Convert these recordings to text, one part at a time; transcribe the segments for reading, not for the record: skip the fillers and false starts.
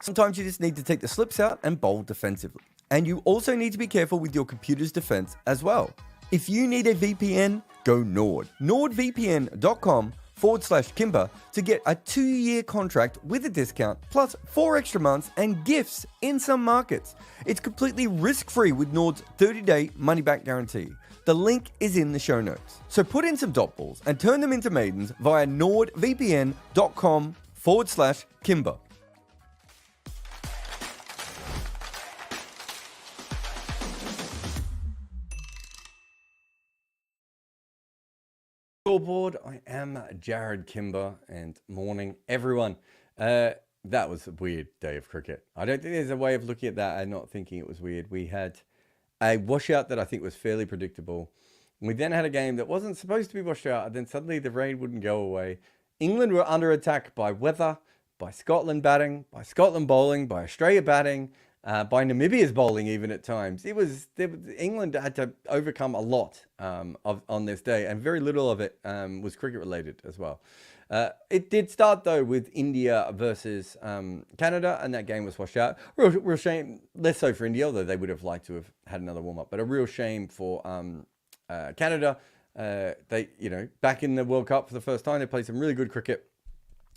Sometimes you just need to take the slips out and bowl defensively. And you also need to be careful with your computer's defense as well. If you need a VPN, go Nord. NordVPN.com/Kimber to get a 2-year contract with a discount, plus 4 extra months and gifts in some markets. It's completely risk-free with Nord's 30-day money-back guarantee. The link is in the show notes. So put in some dot balls and turn them into maidens via NordVPN.com/Kimber. Scoreboard, I am Jared Kimber, and morning everyone. That was a weird day of cricket. I don't think there's a way of looking at that and not thinking it was weird. We had a washout that I think was fairly predictable. We then had a game that wasn't supposed to be washed out, and then suddenly the rain wouldn't go away. England were under attack by weather, by Scotland batting, by Scotland bowling, by Australia batting, by Namibia's bowling even at times. England had to overcome a lot on this day, and very little of it was cricket related as well. It did start though with India versus Canada, and that game was washed out. Real shame, less so for India, although they would have liked to have had another warm up. But a real shame for Canada. They, back in the World Cup for the first time, they played some really good cricket,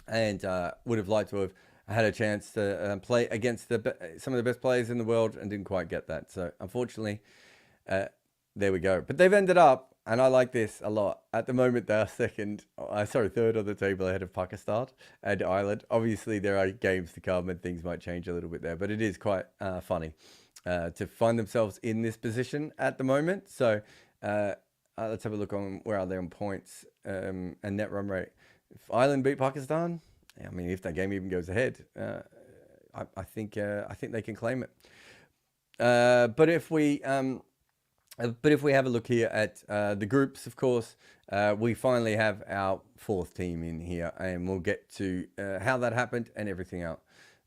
and would have liked to have had a chance to play against some of the best players in the world, and didn't quite get that. So unfortunately, there we go. But they've ended up, and I like this a lot. At the moment, they're third on the table ahead of Pakistan and Ireland. Obviously, there are games to come, and things might change a little bit there. But it is quite funny to find themselves in this position at the moment. So let's have a look on where are they on points and net run rate. If Ireland beat Pakistan, I mean, if that game even goes ahead, I think they can claim it. But if we have a look here at the groups, of course, we finally have our 4th team in here, and we'll get to how that happened and everything else.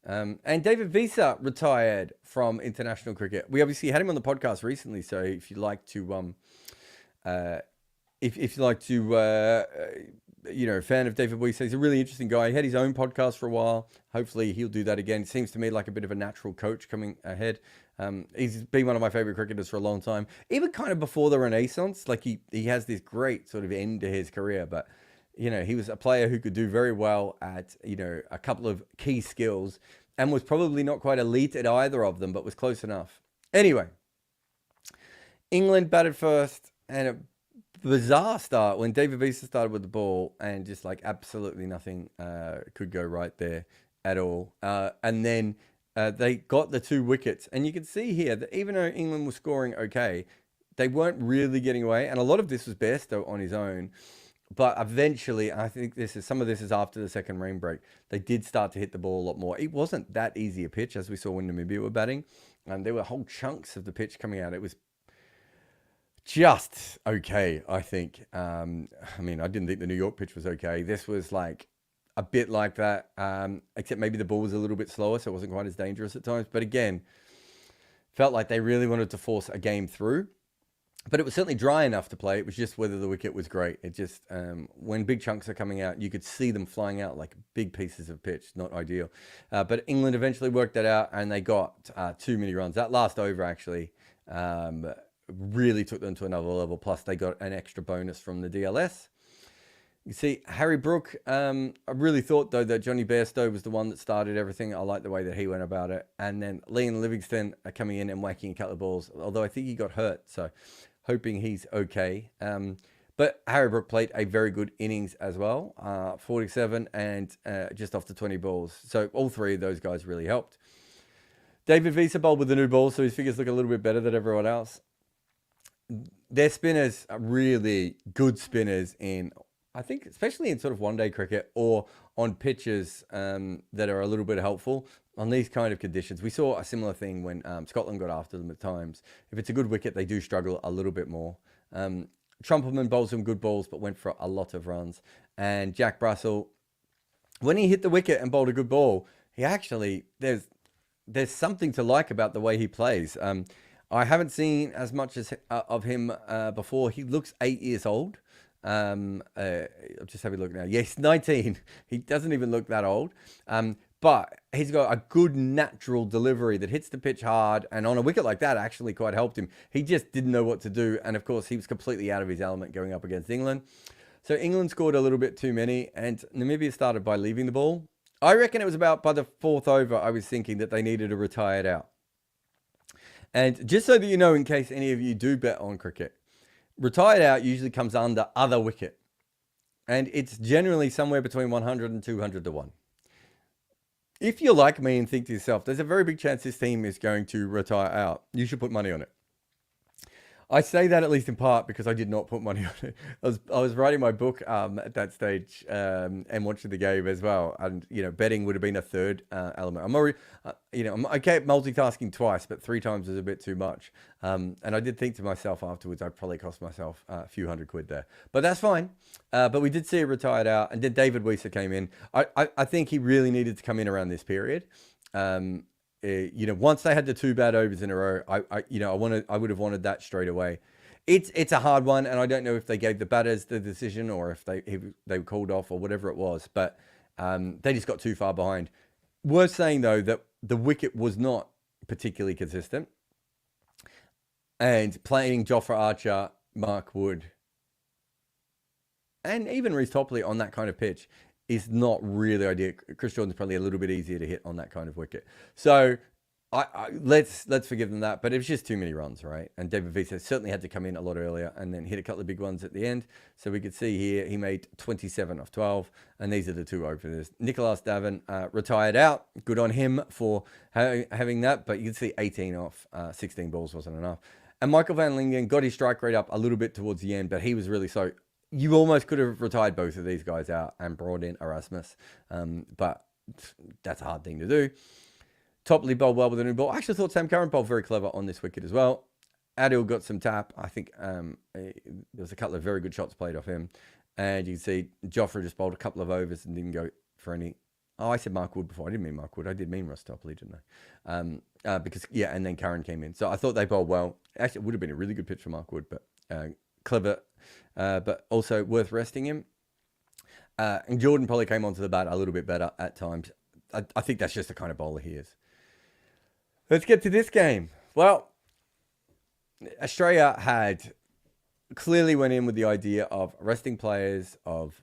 And David Wiese retired from international cricket. We obviously had him on the podcast recently, so if you'd like to, fan of David Wiese, he's a really interesting guy. He had his own podcast for a while. Hopefully he'll do that again. It seems to me like a bit of a natural coach coming ahead. He's been one of my favorite cricketers for a long time, even kind of before the Renaissance. Like he has this great sort of end to his career, but he was a player who could do very well at, a couple of key skills, and was probably not quite elite at either of them, but was close enough. Anyway, England batted first, and a bizarre start when David Wiese started with the ball, and just like absolutely nothing could go right there at all. And then they got the 2 wickets, and you can see here that even though England was scoring okay, they weren't really getting away, and a lot of this was Bairstow on his own. But eventually, I think some of this is after the second rain break, they did start to hit the ball a lot more. It wasn't that easy a pitch, as we saw when Namibia were batting. There were whole chunks of the pitch coming out. It was just okay, I think. I didn't think the New York pitch was okay. This was like a bit like that, except maybe the ball was a little bit slower, so it wasn't quite as dangerous at times. But again, felt like they really wanted to force a game through. But it was certainly dry enough to play. It was just whether the wicket was great. It just, when big chunks are coming out, you could see them flying out like big pieces of pitch. Not ideal. But England eventually worked that out, and they got too many runs. That last over, actually, really took them to another level. Plus, they got an extra bonus from the DLS. You see, Harry Brook, I really thought, though, that Johnny Bairstow was the one that started everything. I like the way that he went about it. And then Liam Livingston coming in and whacking a couple of balls, although I think he got hurt. So hoping he's okay. But Harry Brook played a very good innings as well, 47 and just off the 20 balls. So all 3 of those guys really helped. David Wiese bowled with the new ball, so his figures look a little bit better than everyone else. Their spinners are really good spinners in, I think, especially in sort of one-day cricket or on pitches that are a little bit helpful on these kind of conditions. We saw a similar thing when Scotland got after them at times. If it's a good wicket, they do struggle a little bit more. Trumpelman bowled some good balls, but went for a lot of runs. And Jack Russell, when he hit the wicket and bowled a good ball, he actually, there's something to like about the way he plays. I haven't seen as much as of him before. He looks 8 years old. I'll just have a look now. Yes, 19. He doesn't even look that old. but he's got a good natural delivery that hits the pitch hard, and on a wicket like that actually quite helped him. He just didn't know what to do, and of course he was completely out of his element going up against England. So England scored a little bit too many, and Namibia started by leaving the ball. I reckon it was about by the 4th over I was thinking that they needed to retire it out. And just so that you know, in case any of you do bet on cricket, retired out usually comes under other wicket, and it's generally somewhere between 100 and 200 to 1. If you're like me and think to yourself, there's a very big chance this team is going to retire out, you should put money on it. I say that at least in part because I did not put money on it. I was writing my book at that stage and watching the game as well. And, betting would have been a third element. I'm already, I kept multitasking twice, but 3 times was a bit too much. And I did think to myself afterwards, I'd probably cost myself a few $100 there. But that's fine. But we did see it retired out. And then David Wiese came in. I think he really needed to come in around this period. Once they had the 2 bad overs in a row, I would have wanted that straight away. It's a hard one, and I don't know if they gave the batters the decision or if they were called off or whatever it was, but they just got too far behind. Worth saying though that the wicket was not particularly consistent, and playing Jofra Archer, Mark Wood, and even Reece Topley on that kind of pitch is not really ideal. Chris Jordan's probably a little bit easier to hit on that kind of wicket. So let's forgive them that, but it was just too many runs, right? And David Wiese certainly had to come in a lot earlier and then hit a couple of big ones at the end. So we could see here he made 27 off 12, and these are the 2 overs. Nicholas Davin retired out. Good on him for having that, but you can see 18 off 16 balls wasn't enough. And Michael van Lingen got his strike rate up a little bit towards the end, but he was really slow. You almost could have retired both of these guys out and brought in Erasmus, but that's a hard thing to do. Topley bowled well with a new ball. I actually thought Sam Curran bowled very clever on this wicket as well. Adil got some tap. I think there was a couple of very good shots played off him. And you can see Jofra just bowled a couple of overs and didn't go for any. Oh, I said Mark Wood before. I didn't mean Mark Wood. I did mean Ross Topley, didn't I? And then Curran came in. So I thought they bowled well. Actually, it would have been a really good pitch for Mark Wood, but clever. But also worth resting him. And Jordan probably came onto the bat a little bit better at times. I think that's just the kind of bowler he is. Let's get to this game. Well, Australia had clearly went in with the idea of resting players, of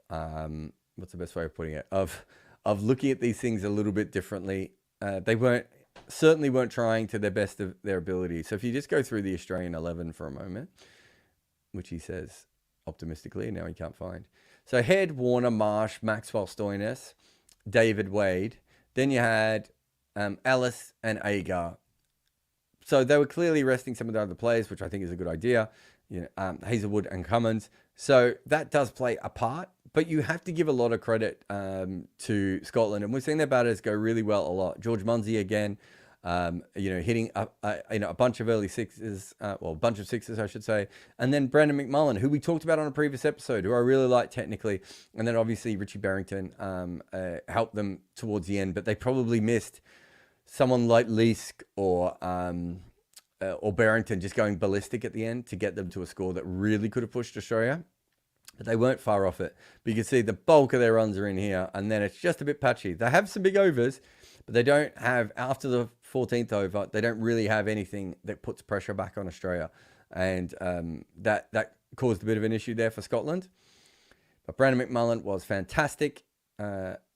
what's the best way of putting it, of looking at these things a little bit differently. They certainly weren't trying to their best of their ability. So if you just go through the Australian 11 for a moment, which he says optimistically, now he can't find. So Head, Warner, Marsh, Maxwell, Stoinis, David Wade. Then you had Ellis and Agar. So they were clearly resting some of the other players, which I think is a good idea. Hazelwood and Cummins. So that does play a part, but you have to give a lot of credit to Scotland, and we've seen their batters go really well a lot. George Munsey again, hitting a bunch of early sixes, a bunch of sixes, I should say. And then Brandon McMullen, who we talked about on a previous episode, who I really like technically. And then obviously Richie Barrington helped them towards the end, but they probably missed someone like Leask or Barrington just going ballistic at the end to get them to a score that really could have pushed Australia. But they weren't far off it. But you can see the bulk of their runs are in here, and then it's just a bit patchy. They have some big overs, but they don't have, after the 14th over, they don't really have anything that puts pressure back on Australia. And that caused a bit of an issue there for Scotland. But Brandon McMullen was fantastic.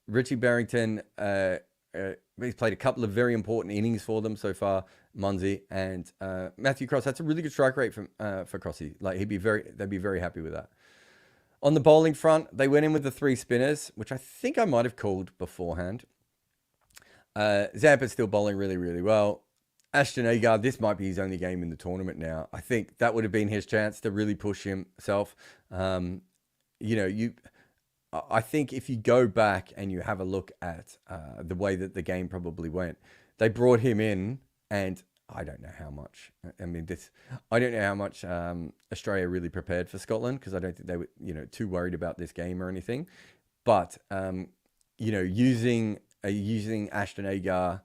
Richie Barrington, he's played a couple of very important innings for them so far. Munsey and Matthew Cross. That's a really good strike rate for Crossy. Like they'd be very happy with that. On the bowling front, they went in with the 3 spinners, which I think I might have called beforehand. Zampa's still bowling really, really well. Ashton Agar, this might be his only game in the tournament now. I think that would have been his chance to really push himself. I think if you go back and you have a look at the way that the game probably went, they brought him in, and I don't know how much. I don't know how much Australia really prepared for Scotland, because I don't think they were, too worried about this game or anything. But using Ashton Agar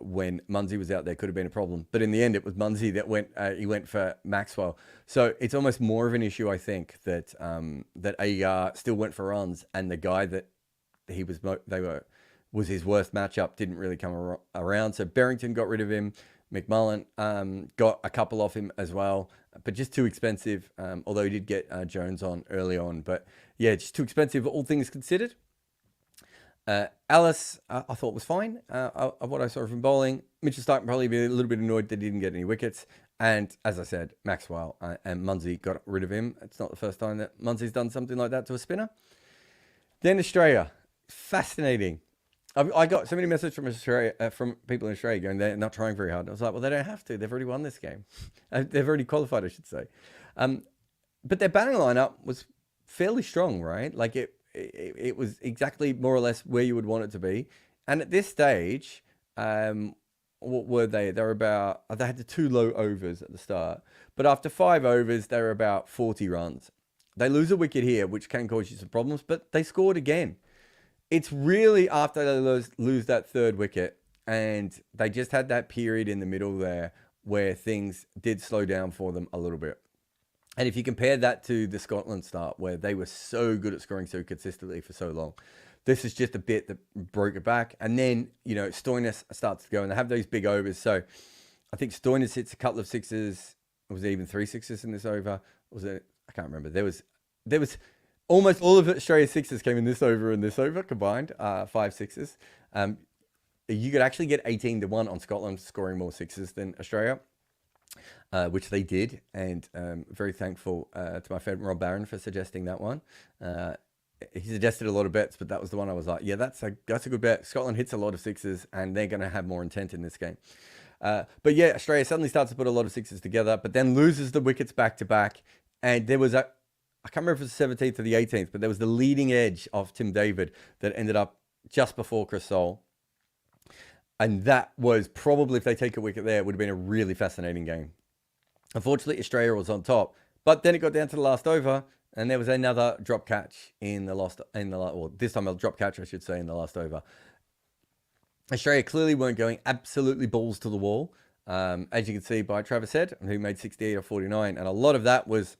when Munsey was out there could have been a problem. But in the end, it was Munsey that went for Maxwell. So it's almost more of an issue, I think, that Agar still went for runs, and the guy that was his worst matchup. Didn't really come around. So Berrington got rid of him. McMullen got a couple off him as well, but just too expensive. Although he did get Jones on early on, but yeah, just too expensive. All things considered. Alice, I thought was fine. Of what I saw from bowling, Mitchell Stark probably be a little bit annoyed that he didn't get any wickets. And as I said, Maxwell and Munsey got rid of him. It's not the first time that Munsey's done something like that to a spinner. Then Australia, fascinating. I got so many messages from Australia, from people in Australia going, they're not trying very hard. And I was like, well, they don't have to. They've already won this game. They've already qualified, I should say. But their batting lineup was fairly strong, right? Like it was exactly more or less where you would want it to be. And at this stage, what were they? They were about, they had the 2 low overs at the start. But after 5 overs, they were about 40 runs. They lose a wicket here, which can cause you some problems, but they scored again. It's really after they lose that 3rd wicket, and they just had that period in the middle there where things did slow down for them a little bit. And if you compare that to the Scotland start, where they were so good at scoring so consistently for so long, this is just a bit that broke it back. And then, Stoinis starts to go, and they have those big overs. So I think Stoinis hits a couple of sixes. Was there even 3 sixes in this over? Was it? I can't remember. There was almost all of Australia's sixes came in this over combined, 5 sixes. You could actually get 18-1 on Scotland scoring more sixes than Australia, which they did. And very thankful to my friend Rob Barron for suggesting that one. He suggested a lot of bets, but that was the one I was like, yeah, that's a good bet. Scotland hits a lot of sixes, and they're going to have more intent in this game. But yeah, Australia suddenly starts to put a lot of sixes together, but then loses the wickets back to back. And there was I can't remember if it was the 17th or the 18th, but there was the leading edge of Tim David that ended up just before Chris Soul. And that was probably, if they take a wicket there, it would have been a really fascinating game. Unfortunately, Australia was on top, but then it got down to the last over, and there was another drop catch this time a drop catch, I should say, in the last over. Australia clearly weren't going absolutely balls to the wall, as you can see by Travis Head, who made 68 or 49, and a lot of that was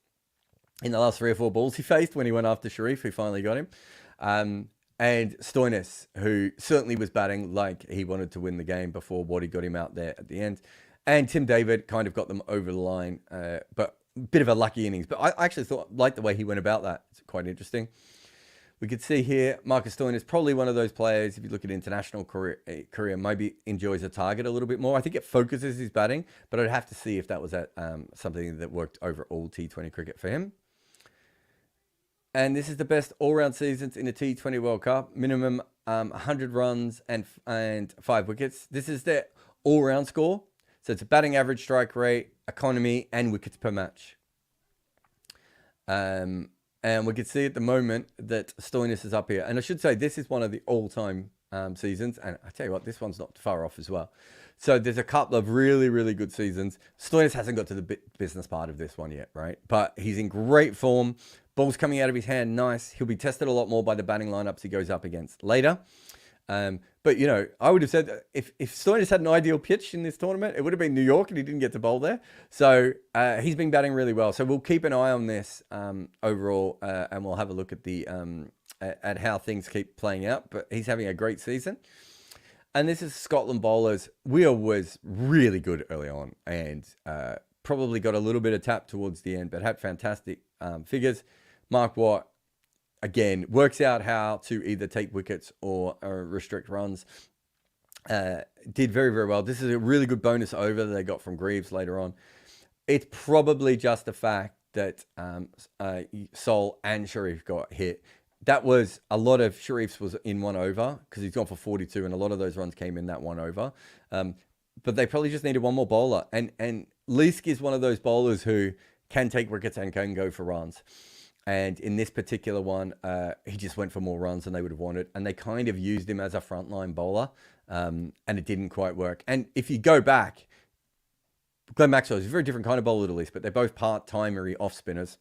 in the last 3 or 4 balls he faced when he went after Sharif, who finally got him. And Stoinis, who certainly was batting like he wanted to win the game before Waddy got him out there at the end. And Tim David kind of got them over the line, but a bit of a lucky innings. But I actually liked the way he went about that. It's quite interesting. We could see here, Marcus Stoinis, probably one of those players, if you look at international career, maybe enjoys a target a little bit more. I think it focuses his batting, but I'd have to see if that was something that worked over all T20 cricket for him. And this is the best all-round seasons in the T20 World Cup. Minimum 100 runs and 5 wickets. This is their all-round score. So it's a batting average, strike rate, economy, and wickets per match. And we can see at the moment that Stoinis is up here. And I should say, this is one of the all-time seasons. And I tell you what, this one's not far off as well. So there's a couple of really, really good seasons. Stoinis hasn't got to the business part of this one yet, right? But he's in great form. Ball's coming out of his hand, nice. He'll be tested a lot more by the batting lineups he goes up against later. But, I would have said that if Stoinis had an ideal pitch in this tournament, it would have been New York, and he didn't get to bowl there. So he's been batting really well. So we'll keep an eye on this overall, and we'll have a look at at how things keep playing out. But he's having a great season. And this is Scotland bowlers. Wheel was really good early on, and probably got a little bit of tap towards the end, but had fantastic figures. Mark Watt, again, works out how to either take wickets or restrict runs. Did very, very well. This is a really good bonus over that they got from Greaves later on. It's probably just the fact that Sol and Sharif got hit. That was a lot of Sharif's was in 1 over because he's gone for 42, and a lot of those runs came in that 1 over. But they probably just needed one more bowler. And Leask is one of those bowlers who can take wickets and can go for runs. And in this particular one, he just went for more runs than they would have wanted. And they kind of used him as a frontline bowler. And it didn't quite work. And if you go back, Glenn Maxwell is a very different kind of bowler to Leask, but they're both part-timery off-spinners.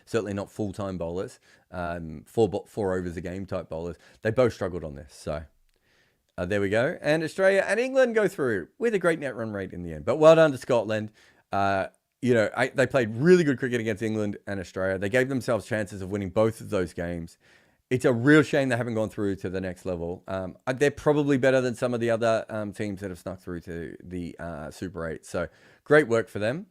Certainly not full-time bowlers. 4 overs a game type bowlers. They both struggled on this. So there we go. And Australia and England go through with a great net run rate in the end. But well done to Scotland. They played really good cricket against England and Australia. They gave themselves chances of winning both of those games. It's a real shame they haven't gone through to the next level. They're probably better than some of the other teams that have snuck through to the Super 8. So great work for them.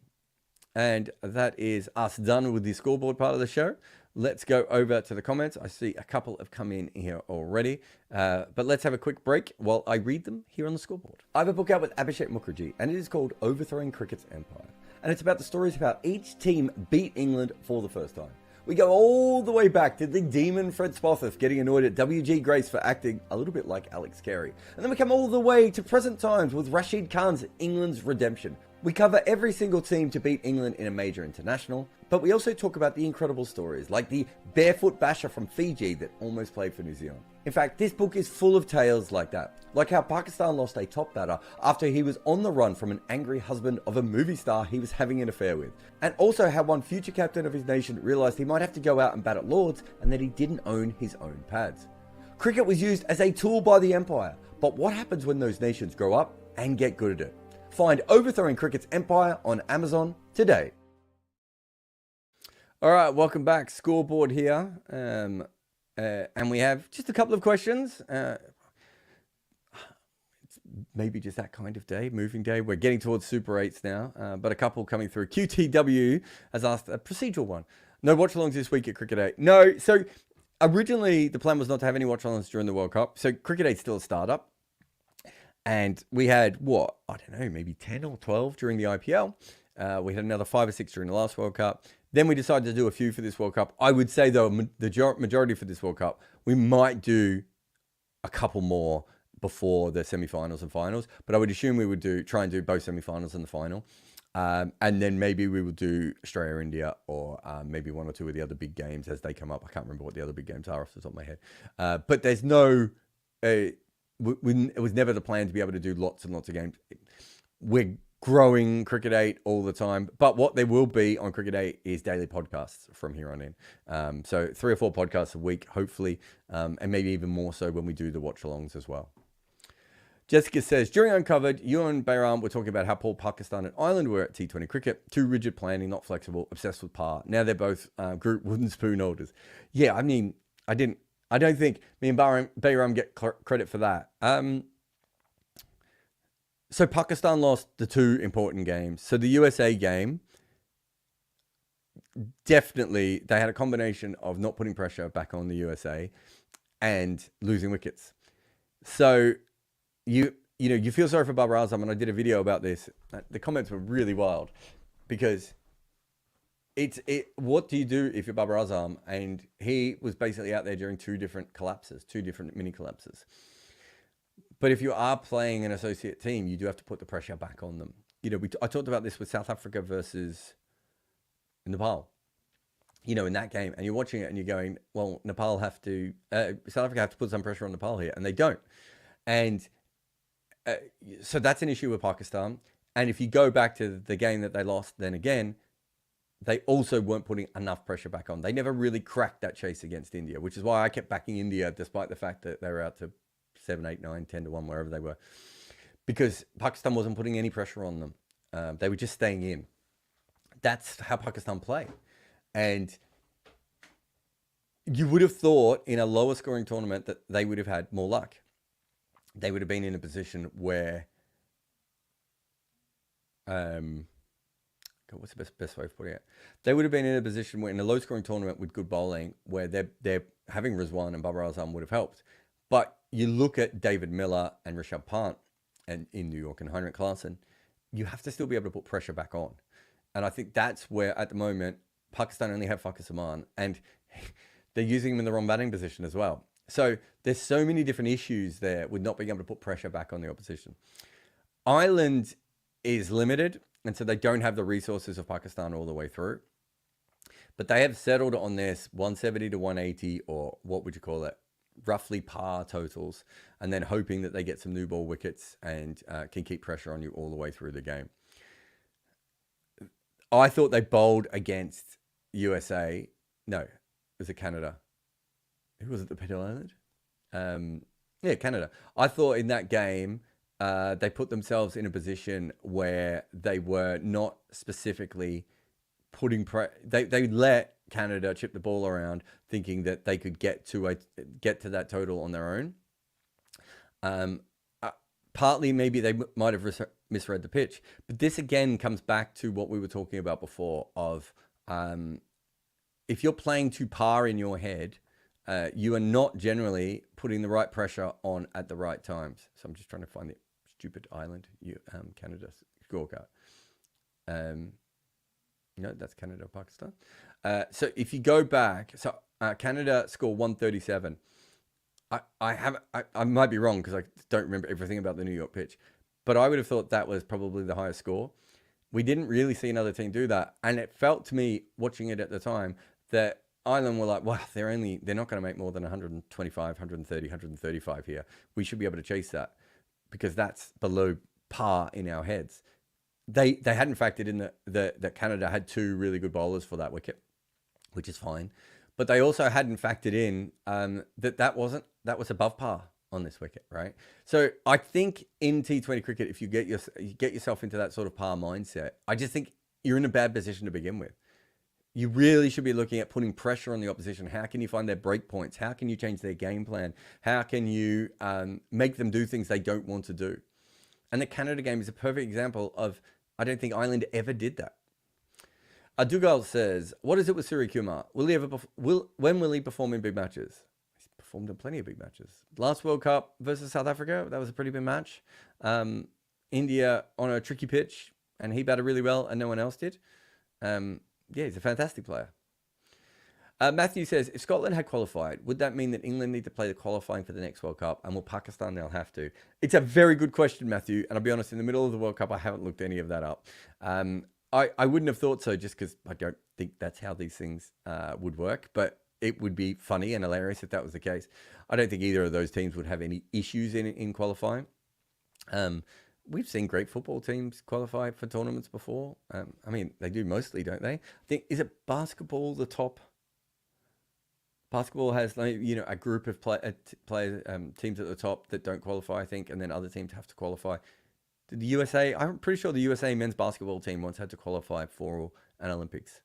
And that is us done with the scoreboard part of the show. Let's go over to the comments. I see a couple have come in here already. But let's have a quick break while I read them here on the scoreboard. I have a book out with Abhishek Mukherjee, and it is called Overthrowing Cricket's Empire. And it's about the stories of how each team beat England for the first time. We go all the way back to the demon Fred Spofforth getting annoyed at W.G. Grace for acting a little bit like Alex Carey. And then we come all the way to present times with Rashid Khan's England's redemption. We cover every single team to beat England in a major international, but we also talk about the incredible stories like the barefoot basher from Fiji that almost played for New Zealand. In fact, this book is full of tales like that, like how Pakistan lost a top batter after he was on the run from an angry husband of a movie star he was having an affair with, and also how one future captain of his nation realised he might have to go out and bat at Lords and that he didn't own his own pads. Cricket was used as a tool by the Empire, but what happens when those nations grow up and get good at it? Find Overthrowing Cricket's Empire on Amazon today. All right, welcome back. Scoreboard here. And we have just a couple of questions. It's maybe just that kind of day, moving day. We're getting towards Super 8s now, but a couple coming through. QTW has asked a procedural one. No watch-alongs this week at Cricket 8. No, so originally the plan was not to have any watch-alongs during the World Cup. So Cricket 8 is still a startup. And we had, what, I don't know, maybe 10 or 12 during the IPL. We had another 5 or 6 during the last World Cup. Then we decided to do a few for this World Cup. I would say, though, the majority for this World Cup, we might do a couple more before the semi-finals and finals. But I would assume we would try and do both semi-finals and the final. And then maybe we would do Australia-India or maybe one or two of the other big games as they come up. I can't remember what the other big games are off the top of my head. But there's no... it was never the plan to be able to do lots and lots of games. We're growing Cricket 8 all the time, but what there will be on Cricket 8 is daily podcasts from here on in. So 3 or 4 podcasts a week, hopefully, and maybe even more so when we do the watch-alongs as well. Jessica says, during Uncovered, you and Bayram were talking about how poor Pakistan and Ireland were at T20 cricket. Too rigid planning, not flexible, obsessed with par. Now they're both group wooden spoon holders. Yeah, I mean, I don't think me and Bayram get credit for that. So Pakistan lost the 2 important games. So the USA game, definitely they had a combination of not putting pressure back on the USA and losing wickets. So you feel sorry for Babar Azam, and I did a video about this. The comments were really wild because what do you do if you're Babar Azam? And he was basically out there during 2 different collapses, 2 different mini collapses. But if you are playing an associate team, you do have to put the pressure back on them. I talked about this with South Africa versus Nepal. In that game, and you're watching it and you're going, well, South Africa have to put some pressure on Nepal here, and they don't. And so that's an issue with Pakistan. And if you go back to the game that they lost, then again, they also weren't putting enough pressure back on. They never really cracked that chase against India, which is why I kept backing India, despite the fact that they were out to 7, 8, 9, 10 to 1, wherever they were, because Pakistan wasn't putting any pressure on them. They were just staying in. That's how Pakistan play. And you would have thought in a lower scoring tournament that they would have had more luck. They would have been in a position where, what's the best way of putting it? They would have been in a position where in a low scoring tournament with good bowling, where they're having Rizwan and Babar Azam would have helped. But you look at David Miller and Rishabh Pant and in New York and Heinrich Klaasen, you have to still be able to put pressure back on. And I think that's where, at the moment, Pakistan only have Fakhar Zaman, and they're using him in the wrong batting position as well. So there's so many different issues there with not being able to put pressure back on the opposition. Ireland is limited, and so they don't have the resources of Pakistan all the way through. But they have settled on this 170 to 180, or what would you call it? Roughly par totals, and then hoping that they get some new ball wickets and can keep pressure on you all the way through the game. I thought they bowled against USA. No, was it Canada? Who was it that beat Ireland? Yeah, Canada. I thought in that game, they put themselves in a position where they were not specifically putting they let Canada chip the ball around, thinking that they could get to that total on their own. Partly, maybe they might have misread the pitch, but this again comes back to what we were talking about before of if you're playing to par in your head, you are not generally putting the right pressure on at the right times. So I'm just trying to find the stupid island, Canada scorecard. No, that's Canada, Pakistan. So if you go back, so Canada score 137. I might be wrong because I don't remember everything about the New York pitch, but I would have thought that was probably the highest score. We didn't really see another team do that, and it felt to me watching it at the time that Ireland were like, well, they're not going to make more than 125, 130, 135 here. We should be able to chase that because that's below par in our heads. They hadn't factored in that Canada had two really good bowlers for that wicket, which is fine. But they also hadn't factored in that was above par on this wicket, right? So I think in T20 cricket, if you get yourself into that sort of par mindset, I just think you're in a bad position to begin with. You really should be looking at putting pressure on the opposition. How can you find their break points? How can you change their game plan? How can you make them do things they don't want to do? And the Canada game is a perfect example of, I don't think Ireland ever did that. Dugal says, what is it with Surya Kumar? When will he perform in big matches? He's performed in plenty of big matches. Last World Cup versus South Africa, that was a pretty big match. India on a tricky pitch, and he batted really well, and no one else did. Yeah, he's a fantastic player. Matthew says, if Scotland had qualified, would that mean that England need to play the qualifying for the next World Cup? And will Pakistan, they'll have to? It's a very good question, Matthew. And I'll be honest, in the middle of the World Cup, I haven't looked any of that up. I wouldn't have thought so just because I don't think that's how these things would work. But it would be funny and hilarious if that was the case. I don't think either of those teams would have any issues in qualifying. We've seen great football teams qualify for tournaments before. I mean, they do mostly, don't they? I think, is it basketball the top? Basketball has, a group of teams at the top that don't qualify, I think, and then other teams have to qualify. Did the USA, I'm pretty sure the USA men's basketball team once had to qualify for an Olympics.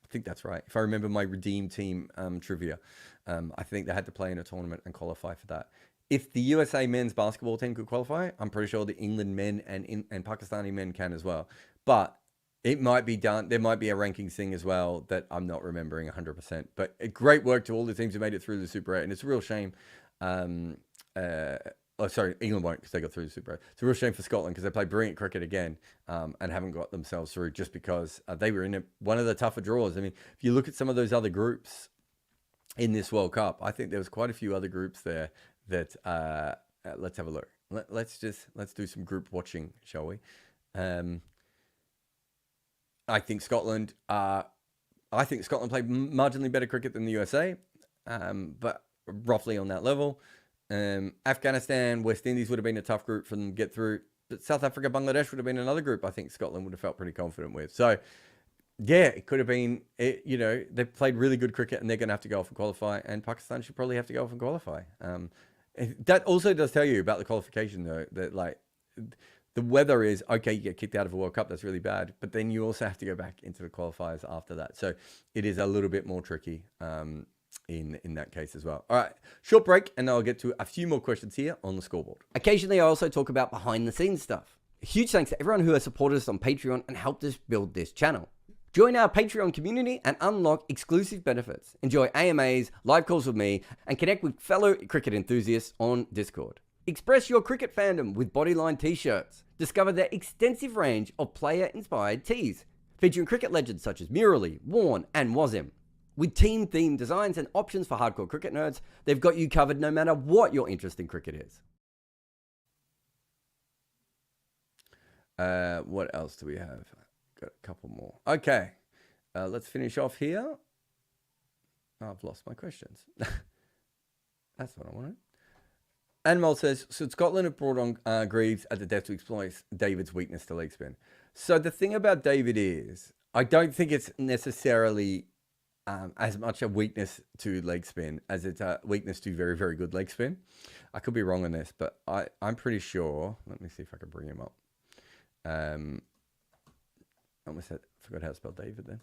I think that's right. If I remember my Redeem team trivia, I think they had to play in a tournament and qualify for that. If the USA men's basketball team could qualify, I'm pretty sure the England men and Pakistani men can as well. But it might be done. There might be a rankings thing as well that I'm not remembering 100%. But great work to all the teams who made it through the Super 8. And it's a real shame. England won't because they got through the Super 8. It's a real shame for Scotland because they played brilliant cricket again and haven't got themselves through just because they were in one of the tougher draws. I mean, if you look at some of those other groups in this World Cup, I think there was quite a few other groups there that let's have a look. Let's do some group watching, shall we? I think Scotland played marginally better cricket than the USA, but roughly on that level. Afghanistan, West Indies would have been a tough group for them to get through. But South Africa, Bangladesh would have been another group I think Scotland would have felt pretty confident with. So, yeah, it could have been, they've played really good cricket and they're going to have to go off and qualify. And Pakistan should probably have to go off and qualify. That also does tell you about the qualification, though, that the weather is, okay, you get kicked out of a World Cup, that's really bad. But then you also have to go back into the qualifiers after that. So it is a little bit more tricky in that case as well. All right, short break, and I'll get to a few more questions here on the scoreboard. Occasionally, I also talk about behind-the-scenes stuff. A huge thanks to everyone who has supported us on Patreon and helped us build this channel. Join our Patreon community and unlock exclusive benefits. Enjoy AMAs, live calls with me, and connect with fellow cricket enthusiasts on Discord. Express your cricket fandom with Bodyline t-shirts. Discover their extensive range of player-inspired tees, featuring cricket legends such as Murali, Warne, and Wasim. With team-themed designs and options for hardcore cricket nerds, they've got you covered no matter what your interest in cricket is. What else do we have? Got a couple more. Okay, let's finish off here. Oh, I've lost my questions. That's what I wanted. Anmol says, should Scotland have brought on Greaves at the death to exploit David's weakness to leg spin? So the thing about David is, I don't think it's necessarily as much a weakness to leg spin as it's a weakness to very, very good leg spin. I could be wrong on this, but I'm pretty sure. Let me see if I can bring him up. I almost forgot how to spell David then.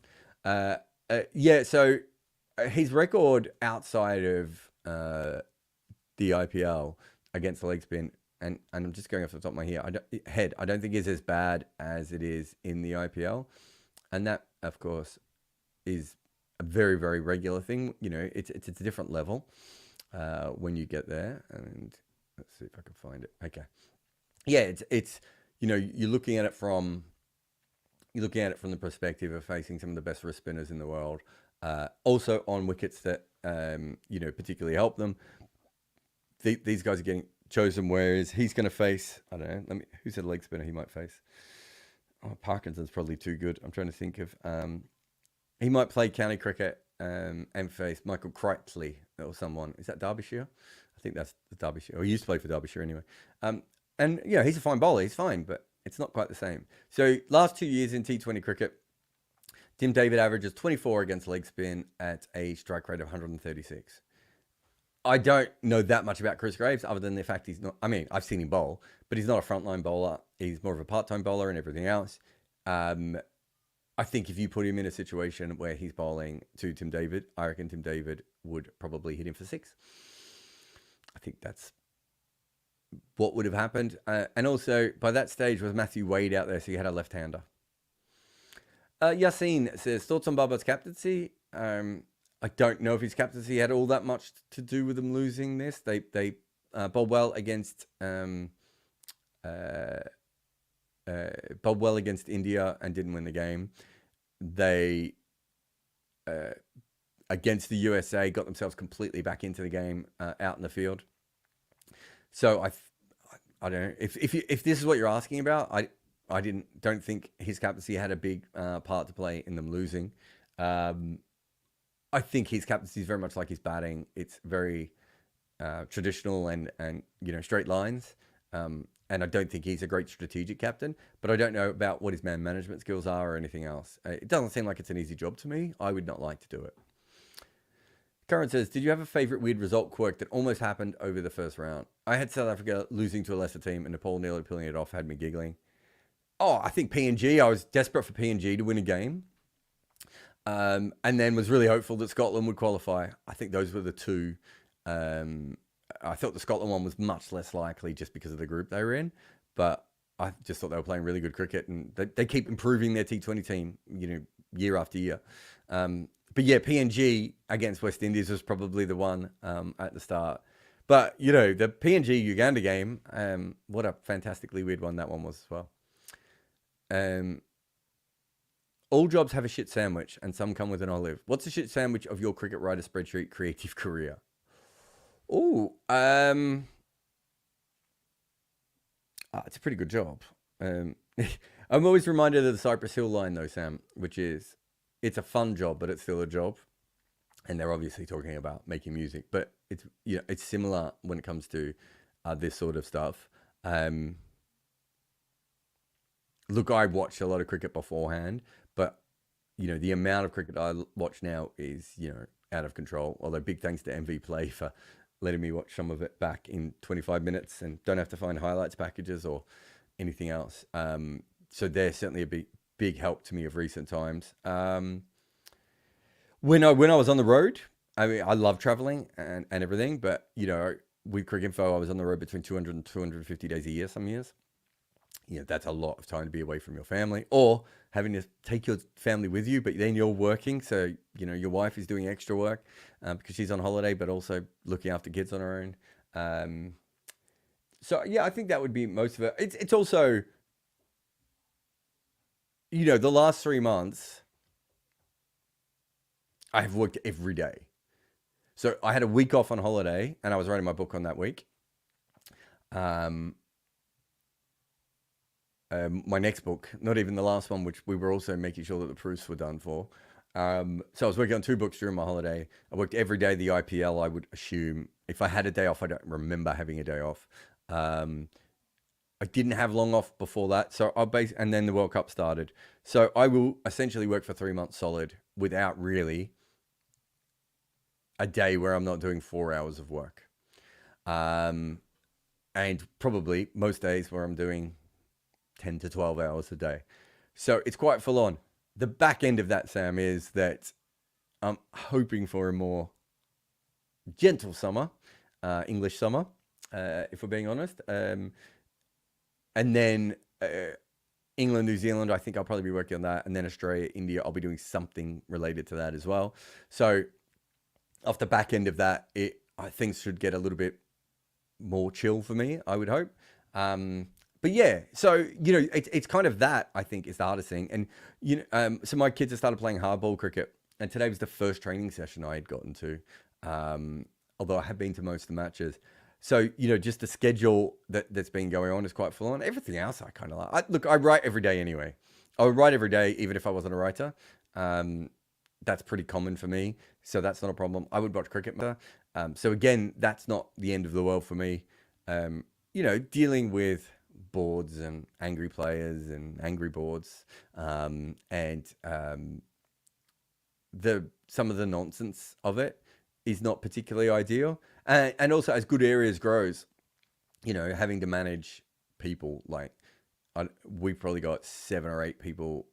Yeah, so his record outside of the IPL against the leg spin, and I'm just going off the top of my head, I don't think is as bad as it is in the IPL, and that, of course, is a very, very regular thing. You know, it's a different level when you get there. And let's see if I can find it. Okay, yeah, it's you know, you're looking at it from the perspective of facing some of the best wrist spinners in the world. Also on wickets that you know, particularly help them. These guys are getting chosen. Whereas he's going to face, I don't know. Who's a leg spinner he might face? Oh, Parkinson's probably too good. I'm trying to think of. He might play county cricket and face Michael Crichtley or someone. Is that Derbyshire? I think that's the Derbyshire. Or he used to play for Derbyshire anyway. And yeah, he's a fine bowler. He's fine, but it's not quite the same. So last 2 years in T20 cricket, Tim David averages 24 against leg spin at a strike rate of 136. I don't know that much about Chris Graves other than the fact he's not. I mean, I've seen him bowl, but he's not a frontline bowler. He's more of a part-time bowler and everything else. I think if you put him in a situation where he's bowling to Tim David, I reckon Tim David would probably hit him for 6. I think that's what would have happened. And also, by that stage, was Matthew Wade out there, so you had a left-hander. Yassine says, thoughts on Babar's captaincy? I don't know if his captaincy had all that much to do with them losing this. They bowled well against India and didn't win the game. They against the USA got themselves completely back into the game out in the field. So I don't know if this is what you're asking about. I don't think his captaincy had a big part to play in them losing. I think his captaincy is very much like his batting. It's very traditional and you know, straight lines. And I don't think he's a great strategic captain, but I don't know about what his man management skills are or anything else. It doesn't seem like it's an easy job to me. I would not like to do it. Curran says, did you have a favourite weird result quirk that almost happened over the first round? I had South Africa losing to a lesser team and Nepal nearly pulling it off, had me giggling. Oh, I think PNG. I was desperate for PNG to win a game. And then was really hopeful that Scotland would qualify. I think those were the two. I thought the Scotland one was much less likely just because of the group they were in. But I just thought they were playing really good cricket. And they keep improving their T20 team, you know, year after year. But yeah, PNG against West Indies was probably the one at the start. But, you know, the PNG-Uganda game, what a fantastically weird one that one was as well. All jobs have a shit sandwich and some come with an olive. What's the shit sandwich of your cricket writer spreadsheet creative career? Oh, it's a pretty good job. I'm always reminded of the Cypress Hill line though, Sam, which is, it's a fun job, but it's still a job. And they're obviously talking about making music, but it's, you know, it's similar when it comes to this sort of stuff. Look, I watched a lot of cricket beforehand, but you know, the amount of cricket I watch now is, you know, out of control. Although big thanks to MV Play for letting me watch some of it back in 25 minutes and don't have to find highlights packages or anything else. So they're certainly a big help to me of recent times. When I was on the road, I mean, I love traveling and everything, but you know, with Cricinfo, I was on the road between 200 and 250 days a year, some years. You know, that's a lot of time to be away from your family or having to take your family with you, but then you're working. So, you know, your wife is doing extra work because she's on holiday, but also looking after kids on her own. So, yeah, I think that would be most of it. It's also, you know, the last 3 months, I have worked every day. So I had a week off on holiday and I was writing my book on that week. My next book, not even the last one, which we were also making sure that the proofs were done for. So I was working on 2 books during my holiday. I worked every day of the IPL, I would assume. If I had a day off, I don't remember having a day off. I didn't have long off before that. So and then the World Cup started. So I will essentially work for 3 months solid without really a day where I'm not doing 4 hours of work. And probably most days where I'm doing 10 to 12 hours a day. So it's quite full on. The back end of that, Sam, is that I'm hoping for a more gentle summer, English summer, if we're being honest. And then England, New Zealand, I think I'll probably be working on that. And then Australia, India, I'll be doing something related to that as well. So off the back end of that, things should get a little bit more chill for me, I would hope. But yeah, so, it's kind of that, I think, is the hardest thing. And, so my kids have started playing hardball cricket. And today was the first training session I had gotten to, although I have been to most of the matches. So, just the schedule that's been going on is quite full on. Everything else I kind of like. Look, I write every day anyway. I would write every day, even if I wasn't a writer. That's pretty common for me. So that's not a problem. I would watch cricket. So again, that's not the end of the world for me. Dealing with boards and angry players and angry boards, and some of the nonsense of it is not particularly ideal. And also, as good areas grows, having to manage people, like we've probably got 7 or 8 people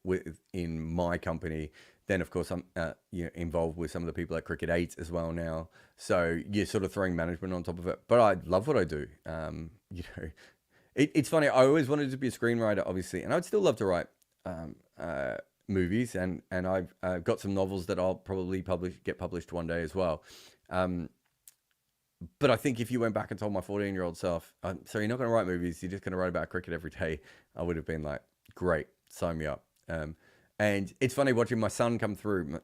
in my company. Then, of course, I'm involved with some of the people at Cricket 8 as well now. So you're sort of throwing management on top of it. But I love what I do. It's funny. I always wanted to be a screenwriter, obviously, and I'd still love to write movies. And I've got some novels that I'll probably get published one day as well. But I think if you went back and told my 14-year-old self, so you're not going to write movies, you're just going to write about cricket every day, I would have been like, great, sign me up. And it's funny watching my son come through.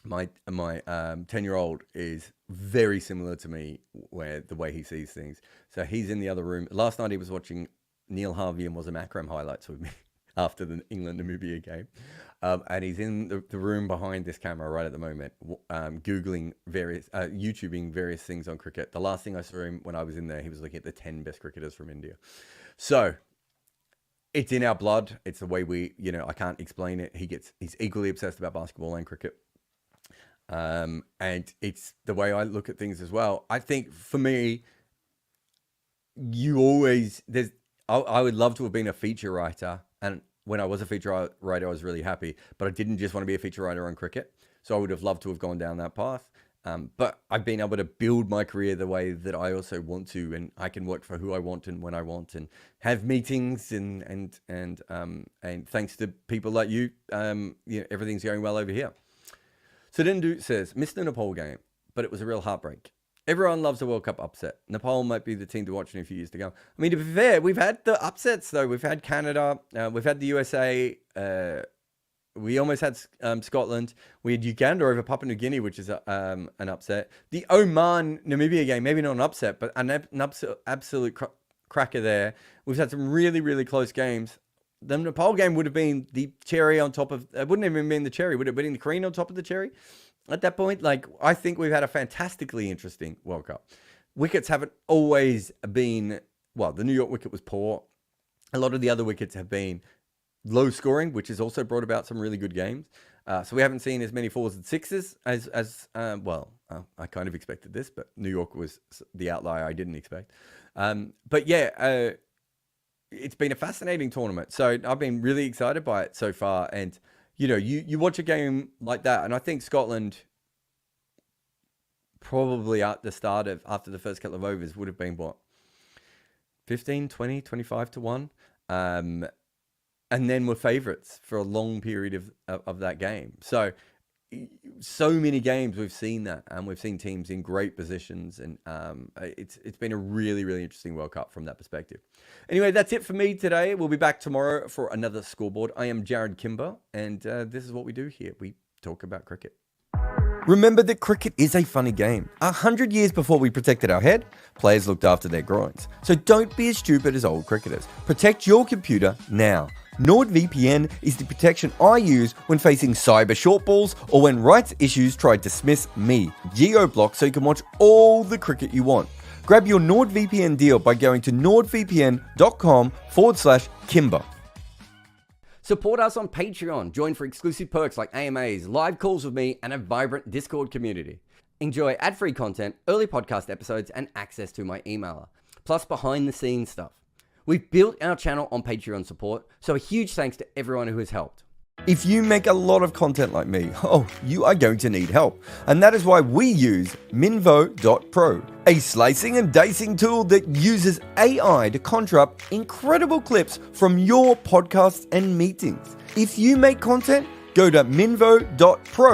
My 10-year-old is very similar to me, where the way he sees things. So he's in the other room. Last night he was watching Neil Harvey and Wasm Akram highlights with me after the England-Namibia game. And he's in the room behind this camera right at the moment, YouTubing various things on cricket. The last thing I saw him when I was in there, he was looking at the 10 best cricketers from India. So it's in our blood. It's the way I can't explain it. He's equally obsessed about basketball and cricket. And it's the way I look at things as well. I think for me, I would love to have been a feature writer. And when I was a feature writer, I was really happy, but I didn't just want to be a feature writer on cricket. So I would have loved to have gone down that path. But I've been able to build my career the way that I also want to, and I can work for who I want and when I want, and have meetings and thanks to people like you, everything's going well over here. So Dindu says, missed the Nepal game, but it was a real heartbreak. Everyone loves a World Cup upset. Nepal might be the team to watch in a few years to come. I mean, to be fair, we've had the upsets though. We've had Canada, we've had the USA, we almost had Scotland. We had Uganda over Papua New Guinea, which is an upset. The Oman-Namibia game, maybe not an upset, but an absolute cracker there. We've had some really, really close games. The Nepal game would have been the cherry on top of... It wouldn't have even been the cherry. Would it have been the cream on top of the cherry? At that point, I think we've had a fantastically interesting World Cup. Wickets haven't always been... Well, the New York wicket was poor. A lot of the other wickets have been low scoring, which has also brought about some really good games. So we haven't seen as many 4s and 6s as I kind of expected this, but New York was the outlier I didn't expect. But yeah, it's been a fascinating tournament. So I've been really excited by it so far. And, you watch a game like that, and I think Scotland probably at the start of, after the first couple of overs, would have been what? 15, 20, 25 to 1. And then were favourites for a long period of that game. So many games we've seen that, and we've seen teams in great positions, and it's been a really, really interesting World Cup from that perspective. Anyway, that's it for me today. We'll be back tomorrow for another Scoreboard. I am Jared Kimber, and this is what we do here. We talk about cricket. Remember that cricket is a funny game. 100 years before we protected our head, players looked after their groins. So don't be as stupid as old cricketers. Protect your computer now. NordVPN is the protection I use when facing cyber shortballs or when rights issues try to dismiss me. Geo-block so you can watch all the cricket you want. Grab your NordVPN deal by going to nordvpn.com/Kimber. Support us on Patreon. Join for exclusive perks like AMAs, live calls with me, and a vibrant Discord community. Enjoy ad-free content, early podcast episodes, and access to my emailer. Plus behind-the-scenes stuff. We've built our channel on Patreon support, so a huge thanks to everyone who has helped. If you make a lot of content like me, you are going to need help. And that is why we use Minvo.pro, a slicing and dicing tool that uses AI to conjure up incredible clips from your podcasts and meetings. If you make content, go to Minvo.pro